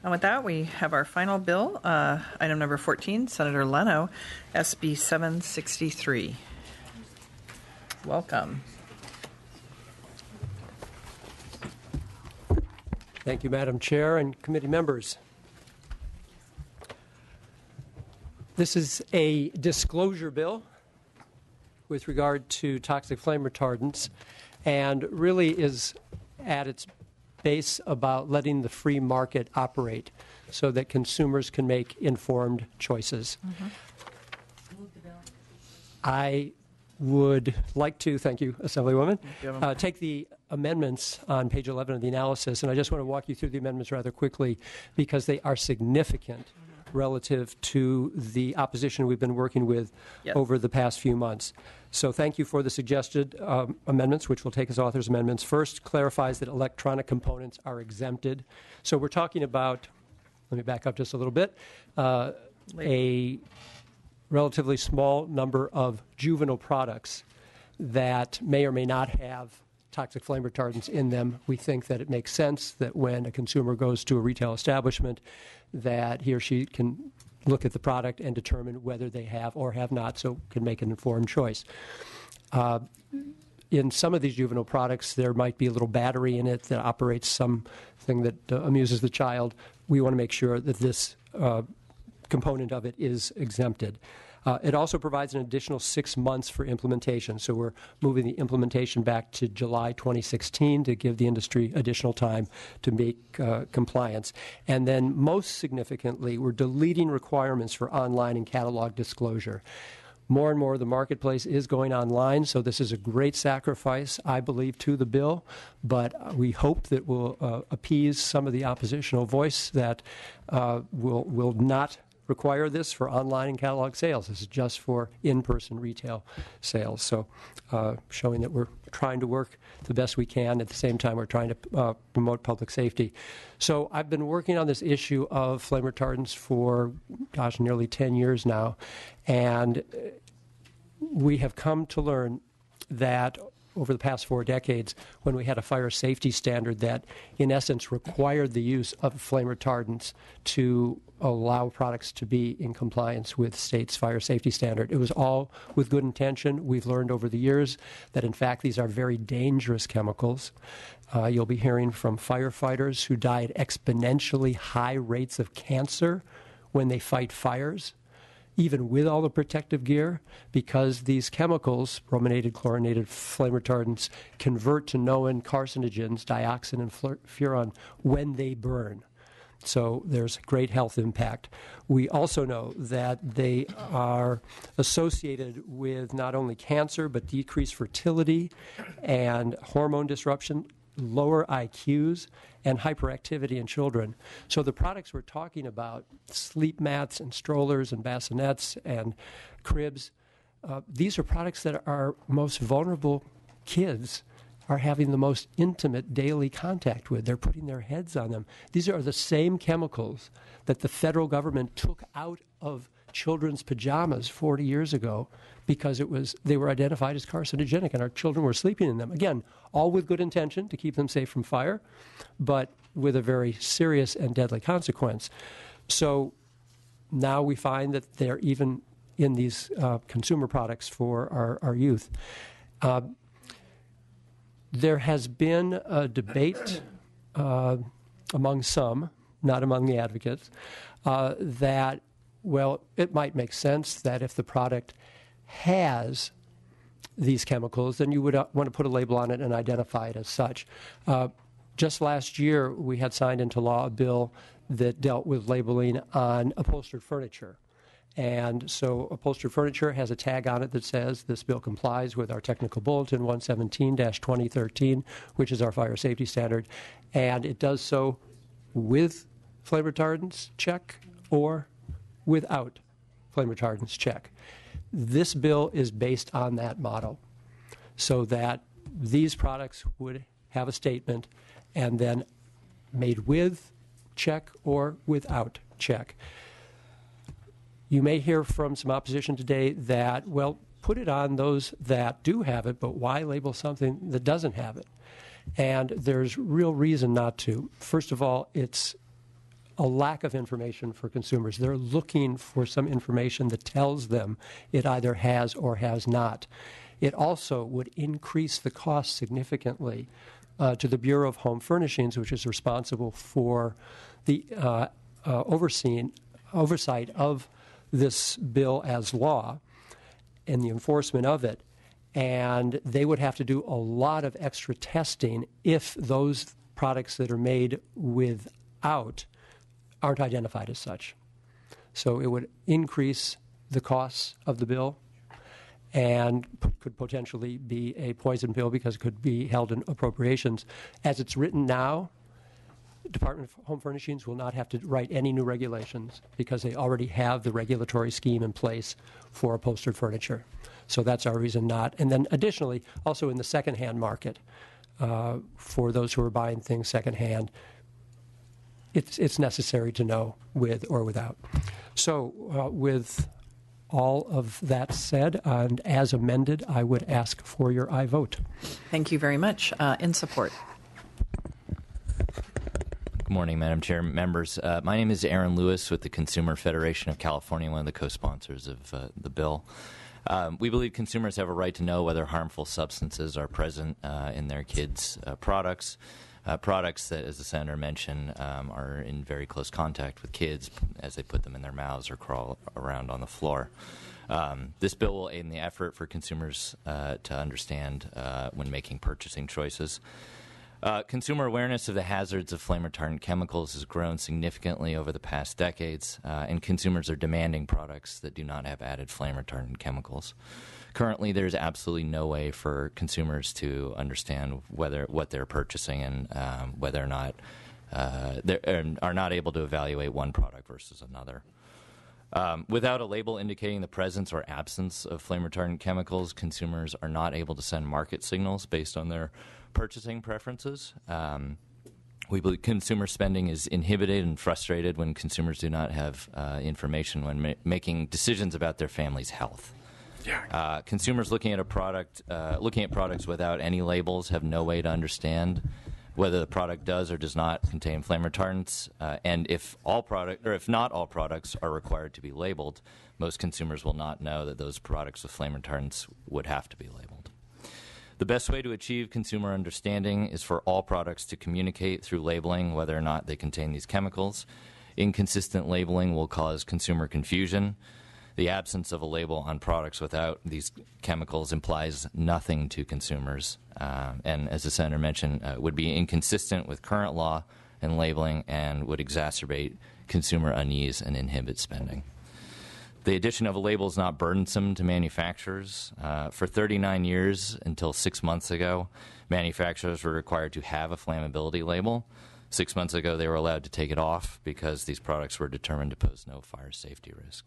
And with that, we have our final bill, item number 14, Senator Leno, SB 763. Welcome. Thank you, Madam Chair and committee members. This is a disclosure bill with regard to toxic flame retardants, and really is at its base about letting the free market operate so that consumers can make informed choices. I would like to, thank you, Assemblywoman, take the amendments on page 11 of the analysis, and I just want to walk you through the amendments rather quickly because they are significant relative to the opposition we've been working with over the past few months. So thank you for the suggested amendments, which will take as authors' amendments. First, clarifies that electronic components are exempted. So we're talking about, let me back up just a little bit, a relatively small number of juvenile products that may or may not have toxic flame retardants in them. We think that it makes sense that when a consumer goes to a retail establishment that he or she can look at the product and determine whether they have or have not, so can make an informed choice. In some of these juvenile products, there might be a little battery in it that operates something that amuses the child. We want to make sure that this component of it is exempted. It also provides an additional 6 months for implementation. So we're moving the implementation back to July 2016 to give the industry additional time to make compliance. And then most significantly, we're deleting requirements for online and catalog disclosure. More and more of the marketplace is going online, so this is a great sacrifice, I believe, to the bill, but we hope that will appease some of the oppositional voice that will not require this for online and catalog sales. This is just for in-person retail sales. So showing that we're trying to work the best we can. At the same time, we're trying to promote public safety. So I've been working on this issue of flame retardants for, nearly 10 years now. And we have come to learn that over the past 4 decades, when we had a fire safety standard that, in essence, required the use of flame retardants to allow products to be in compliance with state's fire safety standard. It was all with good intention. We've learned over the years that, in fact, these are very dangerous chemicals. You'll be hearing from firefighters who die at exponentially high rates of cancer when they fight fires, even with all the protective gear, because these chemicals, brominated, chlorinated flame retardants, convert to known carcinogens, dioxin and furan, when they burn. So there's great health impact. We also know that they are associated with not only cancer, but decreased fertility and hormone disruption, lower IQs, and hyperactivity in children. So the products we're talking about, sleep mats and strollers and bassinets and cribs, these are products that our most vulnerable kids are having the most intimate daily contact with. They're putting their heads on them. These are the same chemicals that the federal government took out of children's pajamas 40 years ago because they were identified as carcinogenic and our children were sleeping in them. Again, all with good intention to keep them safe from fire, but with a very serious and deadly consequence. So now we find that they're even in these consumer products for our youth. There has been a debate among some, not among the advocates, that, well, it might make sense that if the product has these chemicals, then you would want to put a label on it and identify it as such. Just last year, we had signed into law a bill that dealt with labeling on upholstered furniture. And so upholstered furniture has a tag on it that says this bill complies with our technical bulletin 117-2013, which is our fire safety standard. And it does so with flame retardants, check, or without flame retardants, check. This bill is based on that model so that these products would have a statement and then made with check or without check. You may hear from some opposition today that, well, put it on those that do have it, but why label something that doesn't have it? And there's real reason not to. First of all, it's a lack of information for consumers. They're looking for some information that tells them it either has or has not. It also would increase the cost significantly to the Bureau of Home Furnishings, which is responsible for the oversight of this bill as law and the enforcement of it. And they would have to do a lot of extra testing if those products that are made without aren't identified as such. So it would increase the costs of the bill and could potentially be a poison pill because it could be held in appropriations. As it's written now, Department of Home Furnishings will not have to write any new regulations because they already have the regulatory scheme in place for upholstered furniture. So that's our reason not. And then additionally, also in the secondhand market, for those who are buying things secondhand, it's necessary to know with or without. So with all of that said, and as amended, I would ask for your aye vote. Thank you very much. In support. Good morning, Madam Chair, members. My name is Aaron Lewis with the Consumer Federation of California, one of the co-sponsors of the bill. We believe consumers have a right to know whether harmful substances are present in their kids' products. Products that, as the Senator mentioned, are in very close contact with kids as they put them in their mouths or crawl around on the floor. This bill will aid in the effort for consumers to understand when making purchasing choices. Consumer awareness of the hazards of flame retardant chemicals has grown significantly over the past decades, and consumers are demanding products that do not have added flame retardant chemicals. Currently, there's absolutely no way for consumers to understand what they're purchasing and whether or not they are not able to evaluate one product versus another. Without a label indicating the presence or absence of flame retardant chemicals, consumers are not able to send market signals based on their purchasing preferences. We believe consumer spending is inhibited and frustrated when consumers do not have information when making decisions about their family's health. Consumers looking at products without any labels have no way to understand whether the product does or does not contain flame retardants, and if not all products are required to be labeled, most consumers will not know that those products with flame retardants would have to be labeled. The best way to achieve consumer understanding is for all products to communicate through labeling whether or not they contain these chemicals. Inconsistent labeling will cause consumer confusion. The absence of a label on products without these chemicals implies nothing to consumers, and as the Senator mentioned, would be inconsistent with current law and labeling and would exacerbate consumer unease and inhibit spending. The addition of a label is not burdensome to manufacturers. For 39 years, until 6 months ago, manufacturers were required to have a flammability label. 6 months ago, they were allowed to take it off because these products were determined to pose no fire safety risk.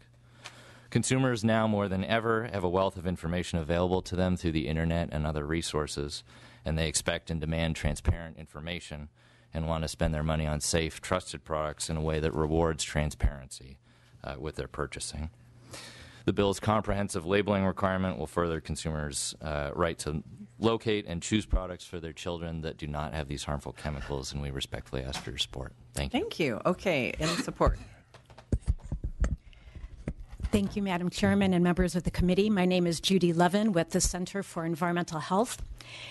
Consumers now more than ever have a wealth of information available to them through the internet and other resources, and they expect and demand transparent information and want to spend their money on safe, trusted products in a way that rewards transparency with their purchasing. The bill's comprehensive labeling requirement will further consumers' right to locate and choose products for their children that do not have these harmful chemicals, and we respectfully ask for your support. Thank you. Thank you. Okay, in support. Thank you, Madam Chairman and members of the committee. My name is Judy Levin with the Center for Environmental Health,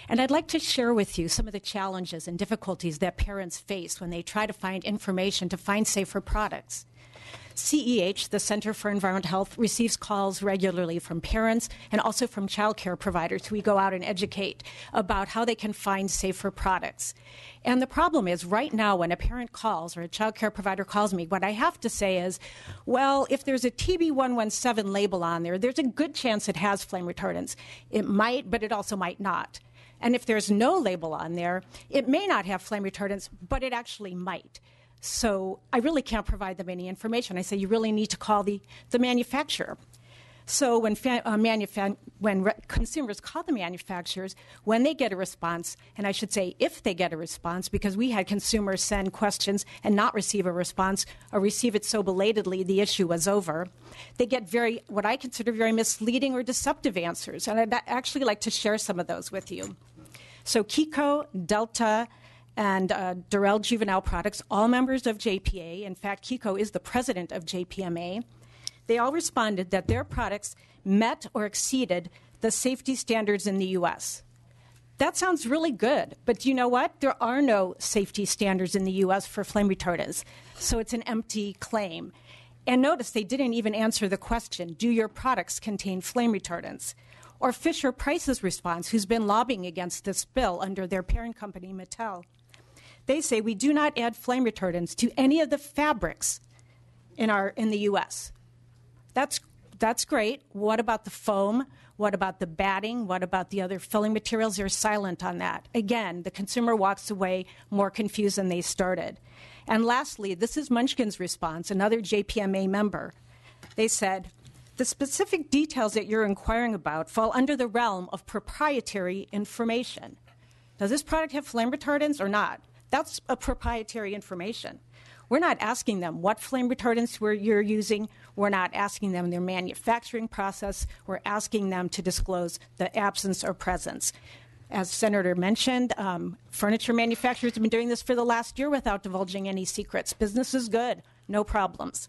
and I'd like to share with you some of the challenges and difficulties that parents face when they try to find information to find safer products. CEH, the Center for Environmental Health, receives calls regularly from parents and also from child care providers. We go out and educate about how they can find safer products. And the problem is right now when a parent calls or a child care provider calls me, what I have to say is, well, if there's a TB117 label on there, there's a good chance it has flame retardants. It might, but it also might not. And if there's no label on there, it may not have flame retardants, but it actually might. So I really can't provide them any information. I say you really need to call the manufacturer. So when consumers call the manufacturers, when they get a response, and I should say if they get a response, because we had consumers send questions and not receive a response or receive it so belatedly the issue was over, they get what I consider very misleading or deceptive answers. And I'd actually like to share some of those with you. So KICO, Delta, and Durrell Juvenile Products, all members of JPA. In fact, Kiko is the president of JPMA. They all responded that their products met or exceeded the safety standards in the U.S. That sounds really good, but you know what? There are no safety standards in the U.S. for flame retardants, so it's an empty claim. And notice they didn't even answer the question, do your products contain flame retardants? Or Fisher-Price's response, who's been lobbying against this bill under their parent company, Mattel. They say we do not add flame retardants to any of the fabrics in the U.S. That's great. What about the foam? What about the batting? What about the other filling materials? They're silent on that. Again, the consumer walks away more confused than they started. And lastly, this is Munchkin's response, another JPMA member. They said, the specific details that you're inquiring about fall under the realm of proprietary information. Does this product have flame retardants or not? That's a proprietary information. We're not asking them what flame retardants you're using. We're not asking them their manufacturing process. We're asking them to disclose the absence or presence. As Senator mentioned, furniture manufacturers have been doing this for the last year without divulging any secrets. Business is good, no problems.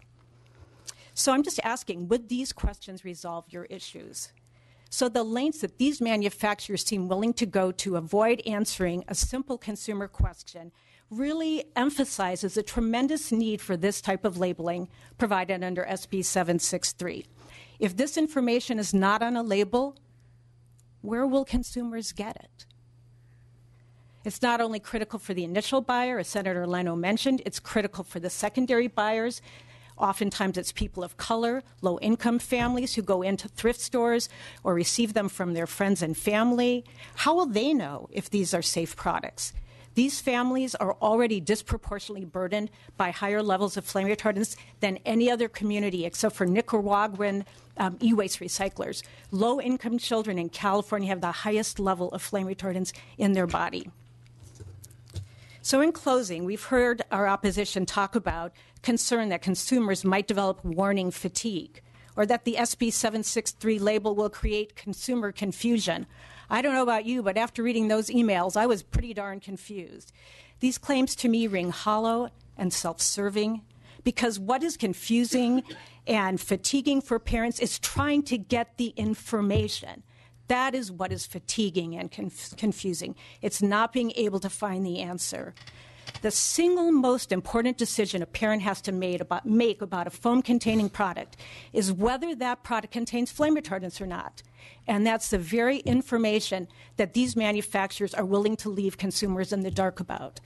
So I'm just asking, would these questions resolve your issues? So the lengths that these manufacturers seem willing to go to avoid answering a simple consumer question really emphasizes a tremendous need for this type of labeling provided under SB 763. If this information is not on a label, where will consumers get it? It's not only critical for the initial buyer, as Senator Leno mentioned, it's critical for the secondary buyers. Oftentimes it's people of color, low-income families who go into thrift stores or receive them from their friends and family. How will they know if these are safe products? These families are already disproportionately burdened by higher levels of flame retardants than any other community except for Nicaraguan e-waste recyclers. Low-income children in California have the highest level of flame retardants in their body. So in closing, we've heard our opposition talk about concern that consumers might develop warning fatigue or that the SB 763 label will create consumer confusion. I don't know about you, but after reading those emails, I was pretty darn confused. These claims to me ring hollow and self-serving because what is confusing and fatiguing for parents is trying to get the information. That is what is fatiguing and confusing. It's not being able to find the answer. The single most important decision a parent has to make about a foam-containing product is whether that product contains flame retardants or not. And that's the very information that these manufacturers are willing to leave consumers in the dark about.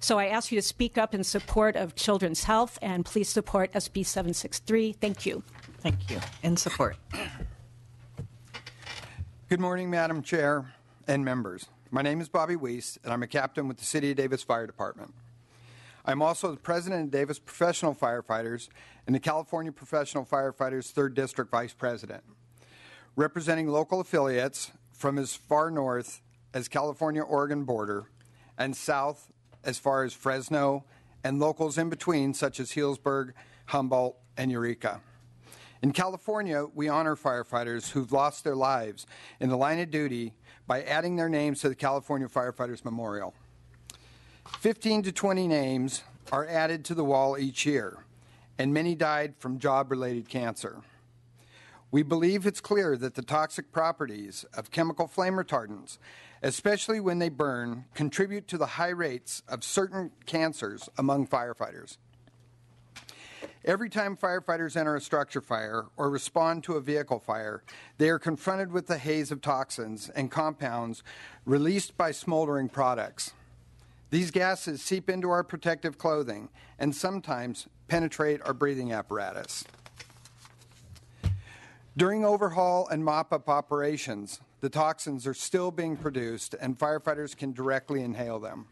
So I ask you to speak up in support of children's health, and please support SB 763. Thank you. Thank you. In support. Good morning, Madam Chair and members. My name is Bobby Weiss, and I'm a captain with the City of Davis Fire Department. I'm also the president of Davis Professional Firefighters and the California Professional Firefighters 3rd District Vice President, representing local affiliates from as far north as California-Oregon border and south as far as Fresno and locals in between such as Healdsburg, Humboldt, and Eureka. In California, we honor firefighters who've lost their lives in the line of duty by adding their names to the California Firefighters Memorial. 15 to 20 names are added to the wall each year, and many died from job-related cancer. We believe it's clear that the toxic properties of chemical flame retardants, especially when they burn, contribute to the high rates of certain cancers among firefighters. Every time firefighters enter a structure fire or respond to a vehicle fire, they are confronted with the haze of toxins and compounds released by smoldering products. These gases seep into our protective clothing and sometimes penetrate our breathing apparatus. During overhaul and mop-up operations, the toxins are still being produced and firefighters can directly inhale them.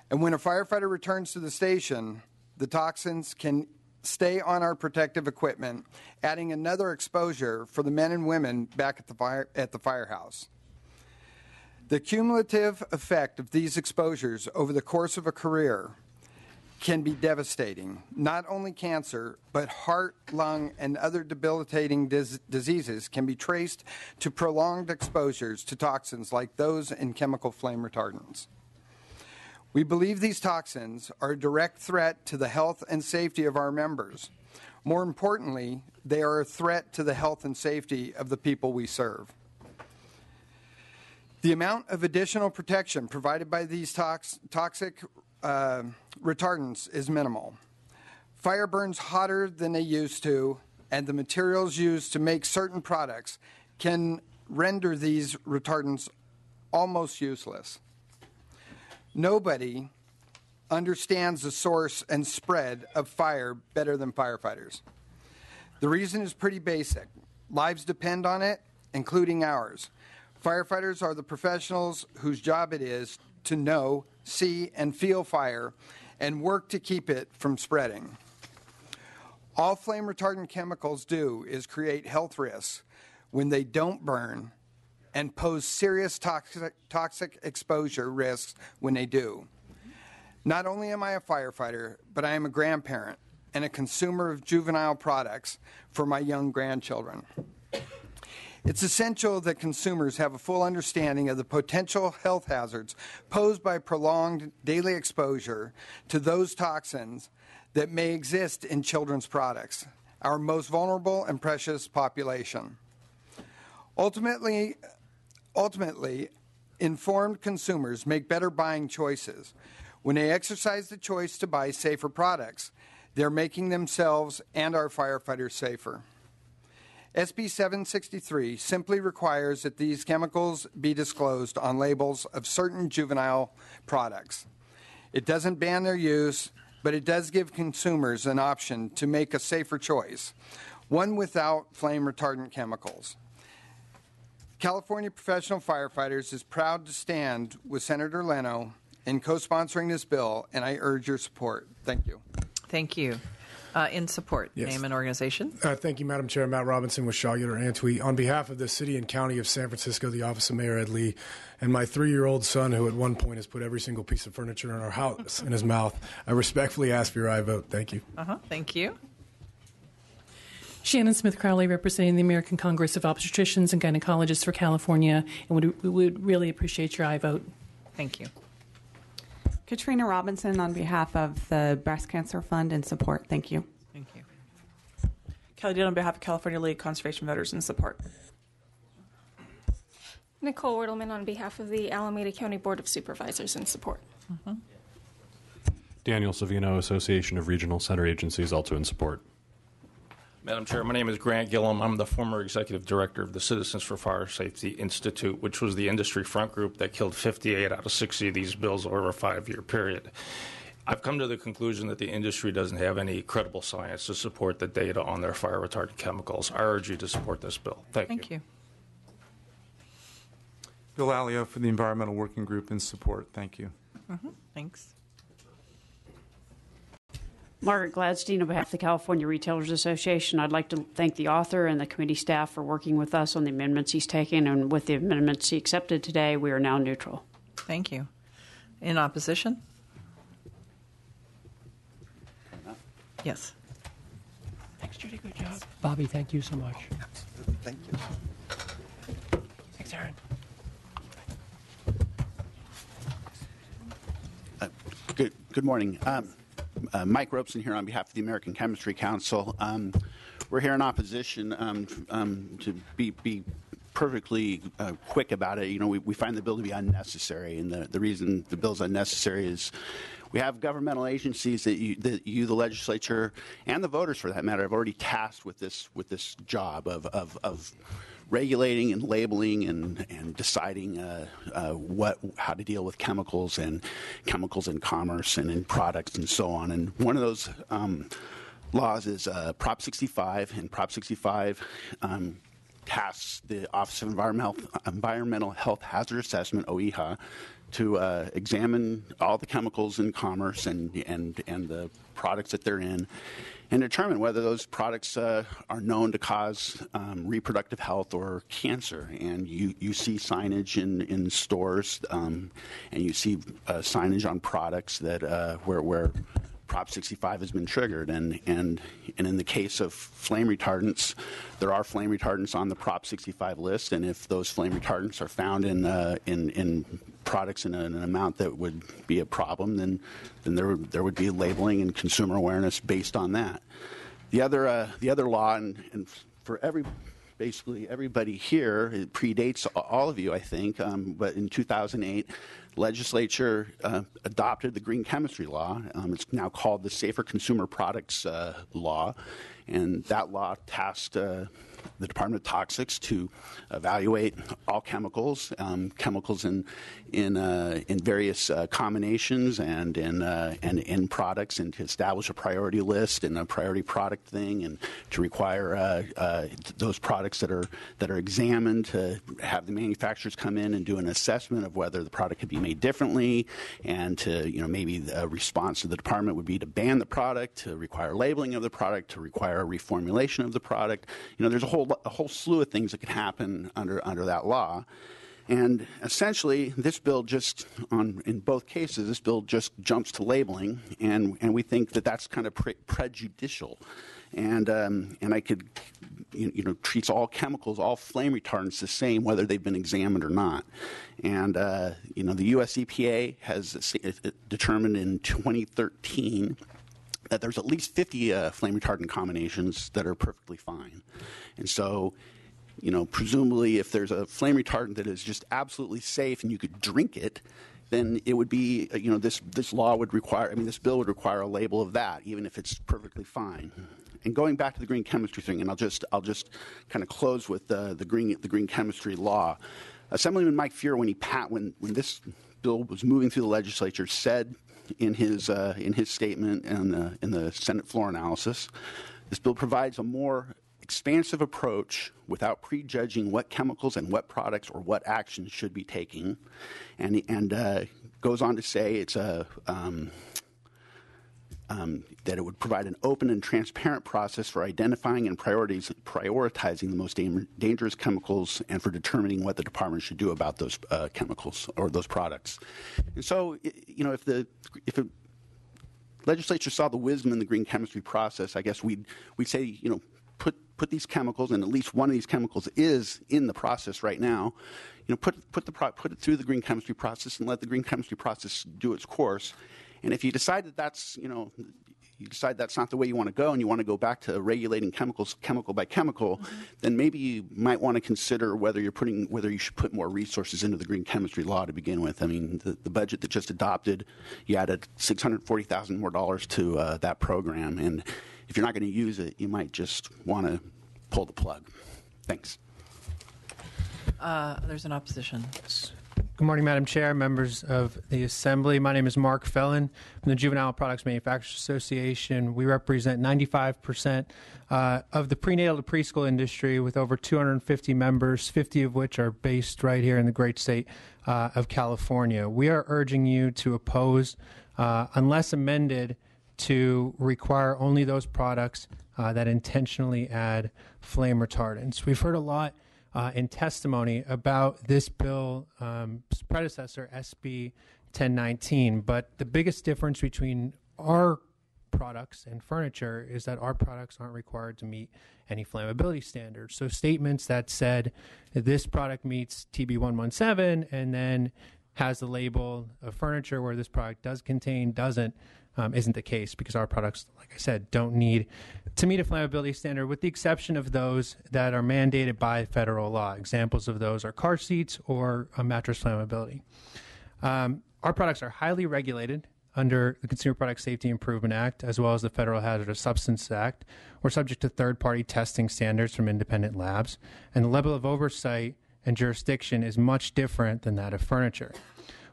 And when a firefighter returns to the station, the toxins can stay on our protective equipment, adding another exposure for the men and women back at the firehouse. The cumulative effect of these exposures over the course of a career can be devastating. Not only cancer, but heart, lung, and other debilitating diseases can be traced to prolonged exposures to toxins like those in chemical flame retardants. We believe these toxins are a direct threat to the health and safety of our members. More importantly, they are a threat to the health and safety of the people we serve. The amount of additional protection provided by these toxic retardants is minimal. Fire burns hotter than they used to, and the materials used to make certain products can render these retardants almost useless. Nobody understands the source and spread of fire better than firefighters. The reason is pretty basic. Lives depend on it, including ours. Firefighters are the professionals whose job it is to know, see, and feel fire and work to keep it from spreading. All flame retardant chemicals do is create health risks when they don't burn and pose serious toxic exposure risks when they do. Not only am I a firefighter, but I am a grandparent and a consumer of juvenile products for my young grandchildren. It's essential that consumers have a full understanding of the potential health hazards posed by prolonged daily exposure to those toxins that may exist in children's products, our most vulnerable and precious population. Ultimately, informed consumers make better buying choices. When they exercise the choice to buy safer products, they're making themselves and our firefighters safer. SB 763 simply requires that these chemicals be disclosed on labels of certain juvenile products. It doesn't ban their use, but it does give consumers an option to make a safer choice, one without flame retardant chemicals. California Professional Firefighters is proud to stand with Senator Leno in co-sponsoring this bill, and I urge your support. Thank you. Thank you. In support, yes. Name and organization. Thank you, Madam Chair. Matt Robinson with Shaw Euler Antwi. On behalf of the City and County of San Francisco, the Office of Mayor Ed Lee, and my 3-year-old son, who at one point has put every single piece of furniture in our house in his mouth, I respectfully ask for your aye vote. Thank you. Thank you. Shannon Smith Crowley, representing the American Congress of Obstetricians and Gynecologists for California, and we would really appreciate your aye vote. Thank you. Katrina Robinson on behalf of the Breast Cancer Fund in support. Thank you. Thank you. Kelly Dean on behalf of California League Conservation Voters in support. Nicole Wurtelman on behalf of the Alameda County Board of Supervisors in support. Daniel Savino, Association of Regional Center Agencies, also in support. Madam Chair, my name is Grant Gillum. I'm the former executive director of the Citizens for Fire Safety Institute, which was the industry front group that killed 58 out of 60 of these bills over a 5-year period. I've come to the conclusion that the industry doesn't have any credible science to support the data on their fire retardant chemicals. I urge you to support this bill. Thank you. Bill Alio for the Environmental Working Group in support. Thank you. Thanks. Margaret Gladstein on behalf of the California Retailers Association. I'd like to thank the author and the committee staff for working with us on the amendments he's taken, and with the amendments he accepted today, we are now neutral. Thank you. In opposition? Yes. Thanks, Judy. Good job. Bobby, thank you so much. Thank you. Thanks, Aaron. Good morning. Mike Robeson here on behalf of the American Chemistry Council. We're here in opposition to be perfectly quick about it. You know, we find the bill to be unnecessary, and the reason the bill is unnecessary is we have governmental agencies that you, the legislature, and the voters, for that matter, have already tasked with this job of regulating and labeling and deciding how to deal with chemicals in commerce and in products and so on. And one of those laws is Prop 65, and Prop 65 tasks the Office of Environmental Health Hazard Assessment, OEHA, to examine all the chemicals in commerce and the products that they're in, and determine whether those products are known to cause reproductive health or cancer. And you see signage in stores, and you see signage on products that where Prop 65 has been triggered. And in the case of flame retardants, there are flame retardants on the Prop 65 list, and if those flame retardants are found in products in an amount that would be a problem, then there would be labeling and consumer awareness based on that. The other law, and for basically everybody here, it predates all of you, I think, but in 2008, legislature adopted the green chemistry law. It's now called the Safer Consumer Products Law, and that law tasked the Department of Toxics to evaluate all chemicals, chemicals in various combinations and in products, and to establish a priority list and a priority product thing, and to require those products that are examined to have the manufacturers come in and do an assessment of whether the product could be made differently, and to maybe the response of the department would be to ban the product, to require labeling of the product, to require a reformulation of the product. There's a whole slew of things that could happen under that law. And essentially, this bill in both cases, this bill just jumps to labeling, and we think that that's kind of prejudicial. And I could, treats all chemicals, all flame retardants the same, whether they've been examined or not. And, the U.S. EPA has determined in 2013 that there's at least 50 flame retardant combinations that are perfectly fine. And so, presumably if there's a flame retardant that is just absolutely safe and you could drink it, then it would be, this law would require, this bill would require a label of that, even if it's perfectly fine. And going back to the green chemistry thing, and I'll just kind of close with the green chemistry law. Assemblyman Mike Fuhrer, when this bill was moving through the legislature, said in his statement in the Senate floor analysis, this bill provides a more expansive approach without prejudging what chemicals and what products or what actions should be taking, and goes on to say it's that it would provide an open and transparent process for identifying and prioritizing the most dangerous chemicals, and for determining what the department should do about those chemicals or those products. And so, if the legislature saw the wisdom in the green chemistry process, I guess we'd say, put these chemicals, and at least one of these chemicals is in the process right now. Put it through the green chemistry process and let the green chemistry process do its course. And if you decide that that's not the way you want to go, and you want to go back to regulating chemicals chemical by chemical, then maybe you might want to consider whether you should put more resources into the green chemistry law to begin with. The budget that just adopted, you added $640,000 more to that program, and if you're not going to use it, you might just want to pull the plug. Thanks. There's an opposition. Good morning, Madam Chair, members of the Assembly. My name is Mark Fellin from the Juvenile Products Manufacturers Association. We represent 95% of the prenatal to preschool industry, with over 250 members, 50 of which are based right here in the great state of California. We are urging you to oppose, unless amended, to require only those products that intentionally add flame retardants. We've heard a lot in testimony about this bill's predecessor, SB 1019, but the biggest difference between our products and furniture is that our products aren't required to meet any flammability standards. So statements that said that this product meets TB 117 and then has the label of furniture where this product does contain doesn't, isn't the case, because our products, like I said, don't need to meet a flammability standard, with the exception of those that are mandated by federal law. Examples of those are car seats or a mattress flammability. Our products are highly regulated under the Consumer Product Safety Improvement Act, as well as the Federal Hazardous Substance Act. We're subject to third-party testing standards from independent labs, and the level of oversight and jurisdiction is much different than that of furniture.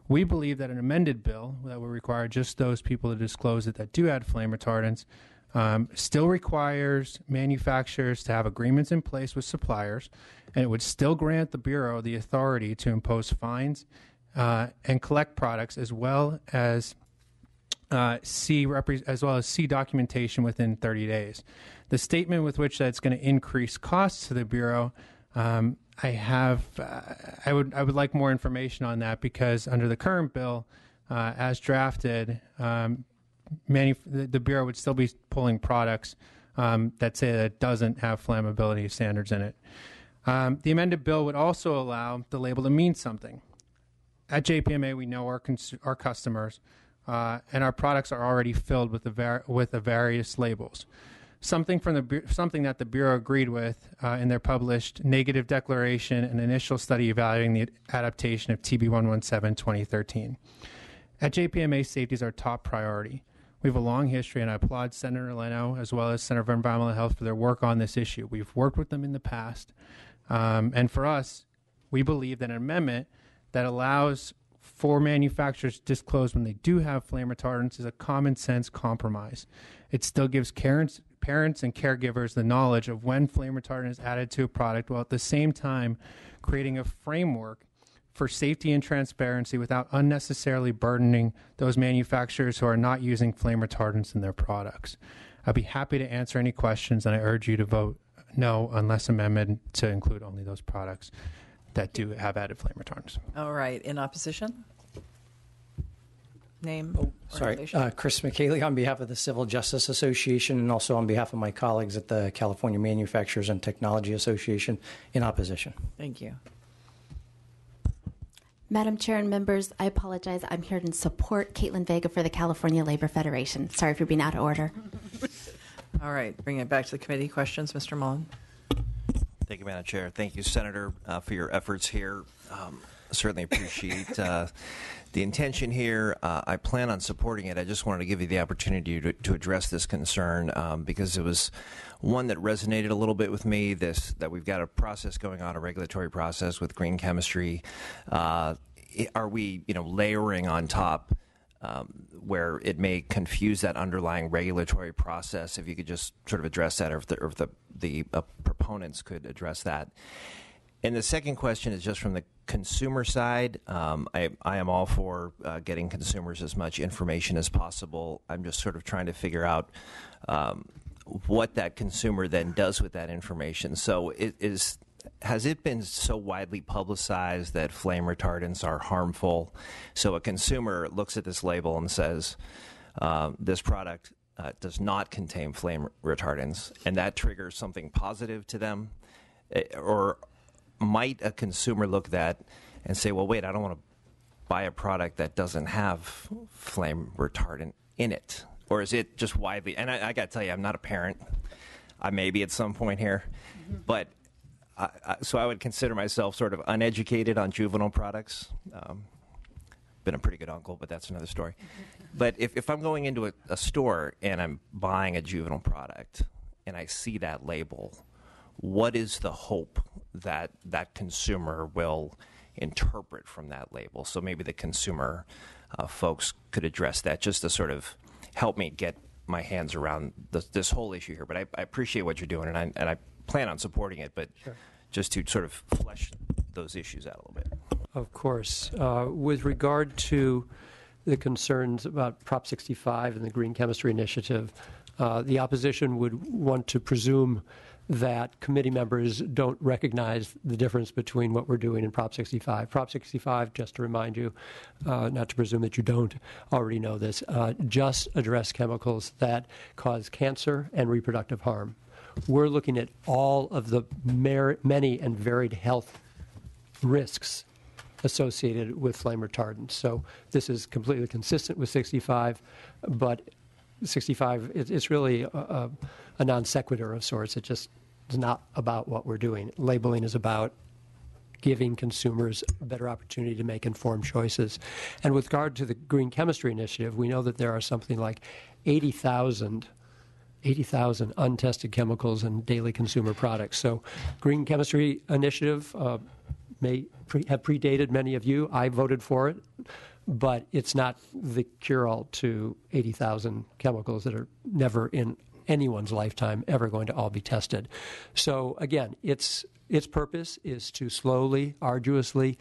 We believe that an amended bill that would require just those people to disclose it that do add flame retardants still requires manufacturers to have agreements in place with suppliers, and it would still grant the Bureau the authority to impose fines and collect products, as well as see documentation within 30 days. The statement with which that's going to increase costs to the Bureau, I would like more information on that, because under the current bill, as drafted, the Bureau would still be pulling products that say that it doesn't have flammability standards in it. The amended bill would also allow the label to mean something. At JPMA, we know our customers, and our products are already filled with the various labels. Something that the Bureau agreed with in their published negative declaration and initial study evaluating the adaptation of TB 117 2013. At JPMA, safety is our top priority. We have a long history, and I applaud Senator Leno as well as Center for Environmental Health for their work on this issue. We've worked with them in the past, and for us, we believe that an amendment that allows for manufacturers to disclose when they do have flame retardants is a common sense compromise. It still gives parents and caregivers the knowledge of when flame retardant is added to a product, while at the same time creating a framework for safety and transparency without unnecessarily burdening those manufacturers who are not using flame retardants in their products. I'd be happy to answer any questions, and I urge you to vote no unless amendment to include only those products that do have added flame retardants. All right. In opposition? Name? Sorry, Chris McKaylee on behalf of the Civil Justice Association and also on behalf of my colleagues at the California Manufacturers and Technology Association in opposition. Thank you. Madam Chair and members, I apologize. I'm here to support Caitlin Vega for the California Labor Federation. Sorry for being out of order. All right. Bring it back to the committee. Questions, Mr. Mullen? Thank you, Madam Chair. Thank you, Senator, for your efforts here. Certainly appreciate the intention here. I plan on supporting it. I just wanted to give you the opportunity to address this concern because it was one that resonated a little bit with me, that we've got a process going on, a regulatory process with green chemistry. Are we layering on top where it may confuse that underlying regulatory process? If you could just sort of address that, or if the proponents could address that. And the second question is just from the consumer side. I am all for getting consumers as much information as possible. I'm just sort of trying to figure out what that consumer then does with that information. So has it been so widely publicized that flame retardants are harmful? So a consumer looks at this label and says, this product does not contain flame retardants, and that triggers something positive to them? Or might a consumer look at that and say, well, wait, I don't want to buy a product that doesn't have flame retardant in it? Or is it just widely? And I got to tell you, I'm not a parent. I may be at some point here. But so I would consider myself sort of uneducated on juvenile products. Been a pretty good uncle, but that's another story. But if I'm going into a store and I'm buying a juvenile product and I see that label, what is the hope that that consumer will interpret from that label? So maybe the consumer folks could address that just to sort of help me get my hands around this whole issue here. But I appreciate what you're doing, and I plan on supporting it, but sure, just to sort of flesh those issues out a little bit. Of course. With regard to the concerns about Prop 65 and the Green Chemistry Initiative, the opposition would want to presume that committee members don't recognize the difference between what we're doing in Prop 65. Prop 65, just to remind you, not to presume that you don't already know this, just address chemicals that cause cancer and reproductive harm. We're looking at all of the many and varied health risks associated with flame retardants. So this is completely consistent with 65, but 65, it's really a non sequitur of sorts. It just is not about what we're doing. Labeling is about giving consumers a better opportunity to make informed choices. And with regard to the Green Chemistry Initiative, we know that there are something like 80,000 untested chemicals in daily consumer products. So Green Chemistry Initiative may have predated many of you. I voted for it, but it's not the cure-all to 80,000 chemicals that are never in anyone's lifetime ever going to all be tested. So again, its purpose is to slowly, arduously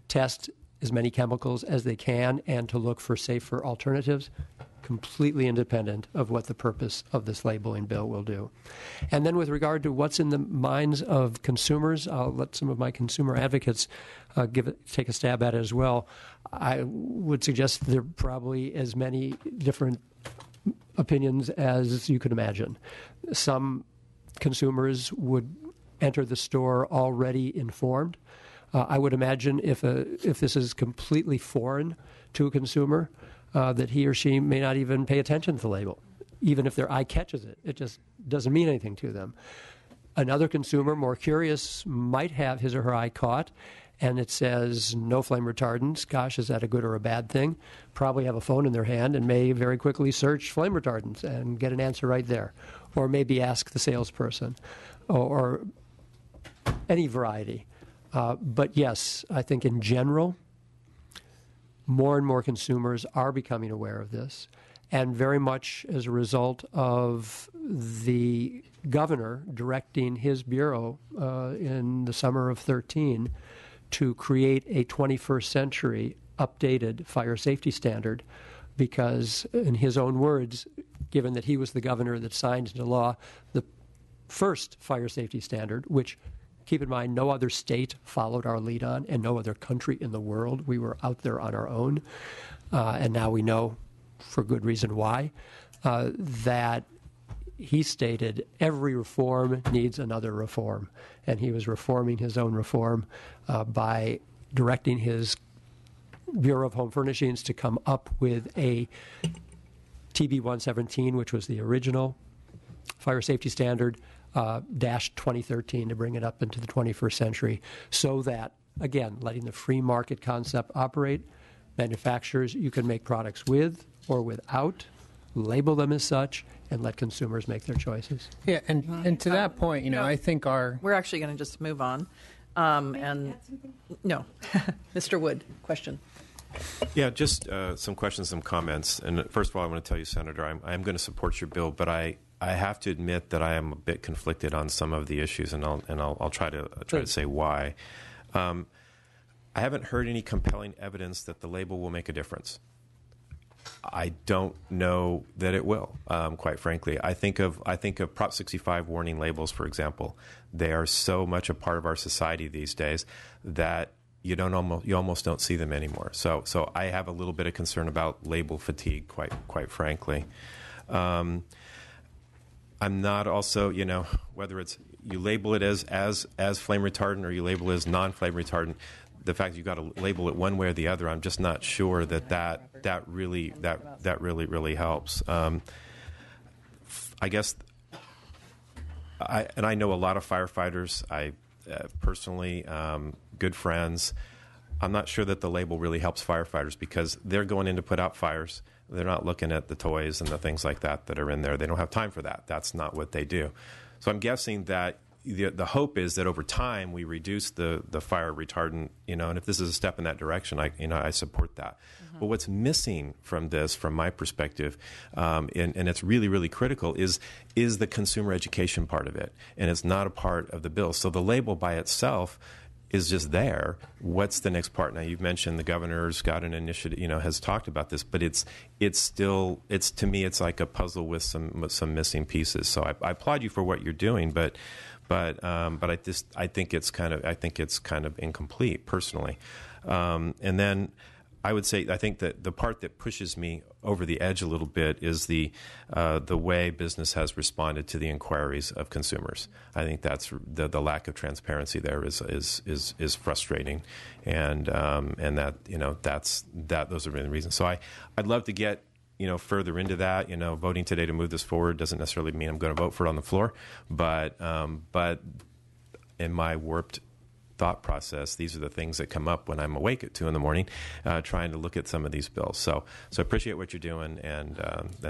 test as many chemicals as they can and to look for safer alternatives, completely independent of what the purpose of this labeling bill will do. And then with regard to what's in the minds of consumers, I'll let some of my consumer advocates take a stab at it as well. I would suggest there are probably as many different opinions as you could imagine. Some consumers would enter the store already informed. I would imagine if this is completely foreign to a consumer, that he or she may not even pay attention to the label. Even if their eye catches it, it just doesn't mean anything to them. Another consumer, more curious, might have his or her eye caught, and it says no flame retardants. Gosh, is that a good or a bad thing? Probably have a phone in their hand and may very quickly search flame retardants and get an answer right there. Or maybe ask the salesperson, or any variety. But yes, I think in general, more and more consumers are becoming aware of this, and very much as a result of the governor directing his bureau in the summer of 2013 to create a 21st century updated fire safety standard, because in his own words, given that he was the governor that signed into law the first fire safety standard, which, keep in mind, no other state followed our lead on, and no other country in the world. We were out there on our own, and now we know for good reason why, that he stated every reform needs another reform. And he was reforming his own reform by directing his Bureau of Home Furnishings to come up with a TB 117, which was the original fire safety standard, dash 2013, to bring it up into the 21st century, so that, again, letting the free market concept operate, manufacturers, you can make products with or without, label them as such, and let consumers make their choices. Yeah, and to that point, I think we're actually going to just move on. And no, Mr. Wood, question. Yeah, just some questions, some comments. And first of all, I want to tell you, Senator, I'm going to support your bill, but I have to admit that I am a bit conflicted on some of the issues, and I'll try to say why. I haven't heard any compelling evidence that the label will make a difference. I don't know that it will, quite frankly. I think of Prop 65 warning labels, for example. They are so much a part of our society these days that you almost don't see them anymore. So I have a little bit of concern about label fatigue, quite frankly. I'm not also, whether it's you label it as flame retardant or you label it as non-flame retardant, the fact that you've got to label it one way or the other, I'm just not sure that really helps. I guess, I know a lot of firefighters. I personally, good friends. I'm not sure that the label really helps firefighters because they're going in to put out fires. They're not looking at the toys and the things like that are in there. They don't have time for that. That's not what they do. So I'm guessing that the hope is that over time we reduce the fire retardant, and if this is a step in that direction, I support that. Mm-hmm. But what's missing from this, from my perspective, and it's really, really critical, is the consumer education part of it, and it's not a part of the bill. So the label by itself is just there. What's the next part? Now, you've mentioned the governor's got an initiative, has talked about this, but it's to me, it's like a puzzle with some missing pieces. So I applaud you for what you're doing, but I think it's kind of incomplete personally. And then I would say I think that the part that pushes me over the edge a little bit is the way business has responded to the inquiries of consumers. I think that's the lack of transparency there is frustrating, and that those are really the reasons. So I'd love to get further into that. Voting today to move this forward doesn't necessarily mean I'm going to vote for it on the floor, but in my warped thought process, these are the things that come up when I'm awake at 2 a.m, trying to look at some of these bills. So appreciate what you're doing, and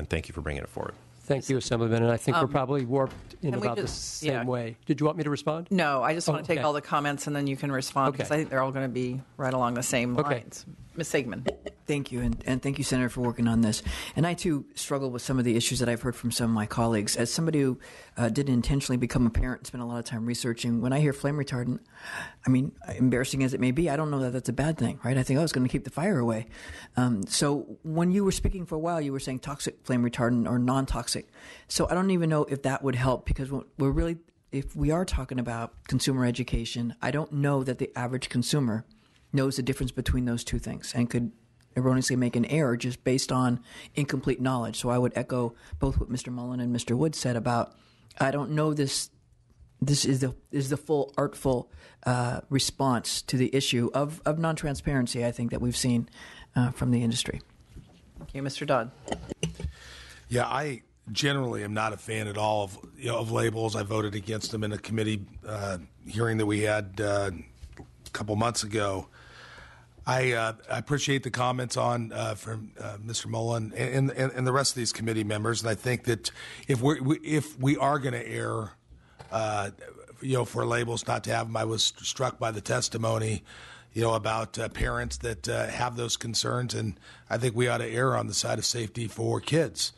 thank you for bringing it forward. Thank you, Assemblyman. And I think we're probably warped in about the same way. Did you want me to respond? No, I just want to take all the comments and then you can respond, because I think they're all going to be right along the same lines. Ms. Sageman. Thank you, and thank you, Senator, for working on this. And I, too, struggle with some of the issues that I've heard from some of my colleagues. As somebody who didn't intentionally become a parent and spent a lot of time researching, when I hear flame retardant, embarrassing as it may be, I don't know that that's a bad thing, right? I think, it's going to keep the fire away. So when you were speaking for a while, you were saying toxic flame retardant or non-toxic. So I don't even know if that would help, because if we are talking about consumer education, I don't know that the average consumer knows the difference between those two things and could erroneously make an error just based on incomplete knowledge. So I would echo both what Mr. Mullen and Mr. Wood said about, I don't know this is the full artful response to the issue of non-transparency, I think, that we've seen from the industry. Thank you, Mr. Dodd. Yeah, I generally am not a fan at all of labels. I voted against them in a committee hearing that we had a couple months ago. I appreciate the comments from Mr. Mullen and the rest of these committee members, and I think that if we are going to err, for labels not to have them, I was struck by the testimony, about parents that have those concerns, and I think we ought to err on the side of safety for kids.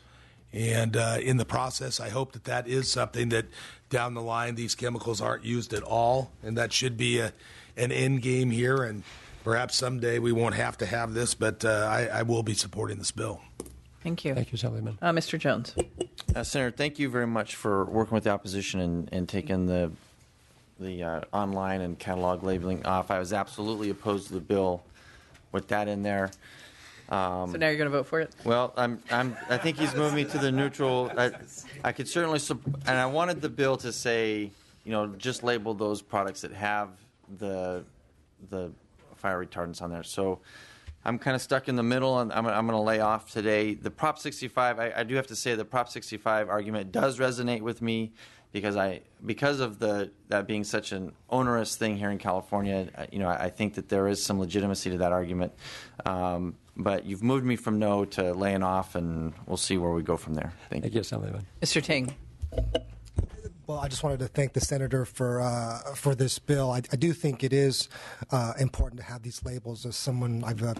And in the process, I hope that is something that down the line these chemicals aren't used at all, and that should be an end game here. And perhaps someday we won't have to have this, but I will be supporting this bill. Thank you. Thank you, Assemblyman. Mr. Jones. Senator, thank you very much for working with the opposition and taking the online and catalog labeling off. I was absolutely opposed to the bill with that in there. So now you're going to vote for it? Well, I think he's moved me to the neutral. I could certainly, and I wanted the bill to say, just label those products that have the fire retardants on there. So I'm kind of stuck in the middle, and I'm going to lay off today. The Prop 65, I do have to say the Prop 65 argument does resonate with me because of that being such an onerous thing here in California. I think that there is some legitimacy to that argument. But you've moved me from no to laying off, and we'll see where we go from there. Thank you. Assemblyman. Mr. Ting. Well, I just wanted to thank the senator for this bill. I do think it is important to have these labels. As someone, I've an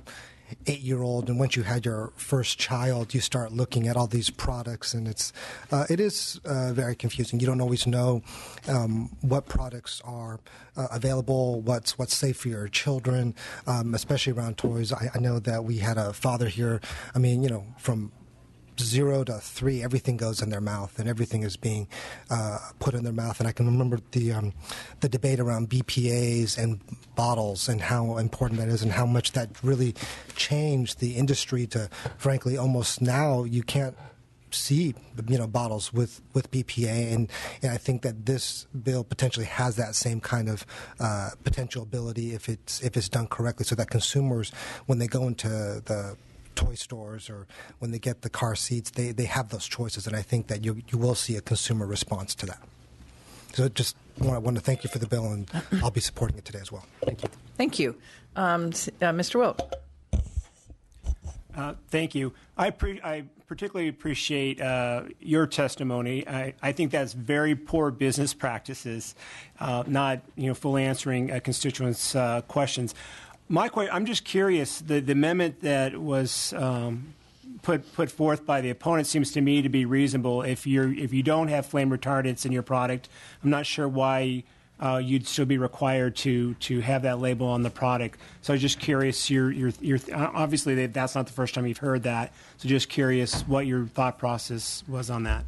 8-year-old, and once you had your first child, you start looking at all these products, and it is very confusing. You don't always know what products are available, what's safe for your children, especially around toys. I know that we had a father here. I mean, from 0 to 3, everything goes in their mouth, and everything is being put in their mouth. And I can remember the debate around BPAs and bottles and how important that is, and how much that really changed the industry to, frankly, almost now you can't see bottles with BPA, and I think that this bill potentially has that same kind of potential ability if it's done correctly, so that consumers, when they go into the toy stores or when they get the car seats, they have those choices, and I think that you will see a consumer response to that. So just want to thank you for the bill, and I'll be supporting it today as well. Thank you. Thank you. Mr. Wilt. Thank you. I particularly appreciate your testimony. I think that's very poor business practices, not fully answering constituents' questions. I'm just curious. The amendment that was put forth by the opponent seems to me to be reasonable. If you don't have flame retardants in your product, I'm not sure why you'd still be required to have that label on the product. So I'm just curious. You're obviously that's not the first time you've heard that. So just curious what your thought process was on that.